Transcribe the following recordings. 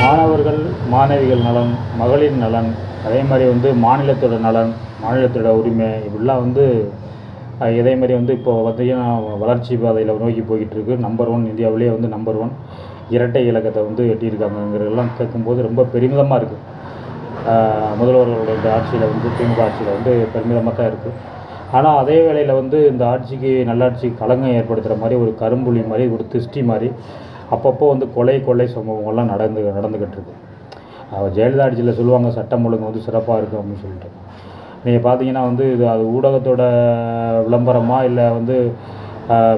மாணவர்கள் மாணவிகள் நலன், மகளிர் நலன், அதே மாதிரி வந்து மாநிலத்தோட நலன், மாநிலத்தோட உரிமை இப்படிலாம் வந்து இதே மாதிரி வந்து இப்போ பார்த்திங்கன்னா வளர்ச்சி பாதையில் நோக்கி போய்கிட்டுருக்கு. நம்பர் 1 இந்தியாவிலேயே வந்து நம்பர் 1 இரட்டை இலக்கத்தை வந்து எட்டியிருக்காங்கங்கிறதெல்லாம் கேட்கும்போது ரொம்ப பெருமிதமாக இருக்குது. முதல்வர்களோட இந்த ஆட்சியில் வந்து திமுக ஆட்சியில் வந்து பெருமிதமாக தான் இருக்குது. ஆனால் அதே வேளையில் வந்து இந்த ஆட்சிக்கு நல்லாட்சிக்கு களங்கம் ஏற்படுத்துகிற மாதிரி ஒரு கரும்புலி மாதிரி ஒரு திருஷ்டி மாதிரி அப்பப்போ வந்து கொள்ளை சம்பவங்கள்லாம் நடந்துக்கிட்டு இருக்கு. ஜெயலலிதா ஆட்சியில் சொல்லுவாங்க சட்டம் ஒழுங்கு வந்து சிறப்பாக இருக்கும் அப்படின்னு சொல்லிட்டு. நீங்கள் பார்த்தீங்கன்னா வந்து இது அது ஊடகத்தோட விளம்பரமாக இல்லை வந்து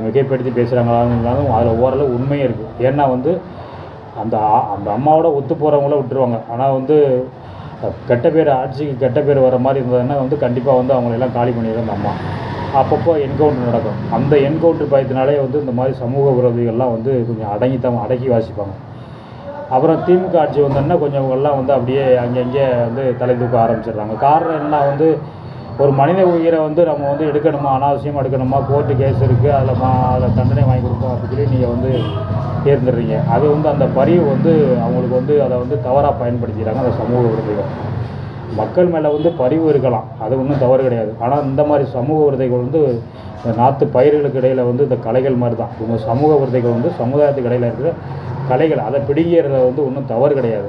மிகைப்படுத்தி பேசுகிறாங்களான்னாலும் அதில் ஓரளவு உண்மையும் இருக்குது. ஏன்னா வந்து அந்த அந்த அம்மாவோட ஒத்து போகிறவங்கள விட்டுருவாங்க. ஆனால் வந்து கெட்ட பேர் ஆட்சிக்கு கெட்ட பேர் வர மாதிரி இருந்ததுன்னா வந்து கண்டிப்பாக வந்து அவங்களெல்லாம் காலி பண்ணிடுற அந்த அம்மா. அப்பப்போ என்கவுண்டர் நடக்கும். அந்த என்கவுண்டர் பயத்தினாலே வந்து இந்த மாதிரி சமூக விரோதிகள்லாம் வந்து கொஞ்சம் அடக்கி வாசிப்பாங்க. அப்புறம் திமுக ஆட்சி வந்தோன்னா கொஞ்சம் எல்லாம் வந்து அப்படியே அங்கங்கே வந்து தலை தூக்க ஆரம்பிச்சிடுறாங்க. காரணம் என்ன வந்து ஒரு மனித உயிரை வந்து நம்ம வந்து எடுக்கணுமா, அனாவசியமாக எடுக்கணுமா, கோர்ட்டு கேஸ் இருக்குது, அதில் தண்டனை வாங்கி கொடுப்போம் அப்படின்னு சொல்லி நீங்கள் வந்து தேர்ந்துடுறீங்க. அது வந்து அந்த பரிவு வந்து அவங்களுக்கு வந்து அதை வந்து தவறாக பயன்படுத்திக்கிறாங்க அந்த சமூக விரோதிகள். மக்கள் மேலே வந்து பரிவு இருக்கலாம், அது ஒன்றும் தவறு கிடையாது. ஆனால் இந்த மாதிரி சமூக விரோதிகள் வந்து நாற்று பயிர்களுக்கு இடையில் வந்து இந்த கலைகள் மாதிரி தான். இவங்க சமூக விரோதிகள் வந்து சமுதாயத்துக்கு இடையில் இருக்கிற கலைகள், அதை பிடிக்கிறத வந்து ஒன்றும் தவறு கிடையாது.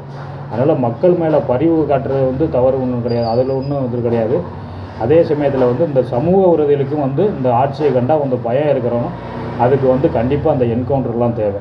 அதனால் மக்கள் மேலே பரிவு காட்டுறது வந்து தவறு ஒன்றும் கிடையாது, அதில் ஒன்றும் இது கிடையாது. அதே சமயத்தில் வந்து இந்த சமூக விரோதிகளுக்கும் வந்து இந்த ஆட்சியை கண்டால் கொஞ்சம் பயம் இருக்கிறோம். அதுக்கு வந்து கண்டிப்பாக அந்த என்கவுண்டர்லாம் தேவை.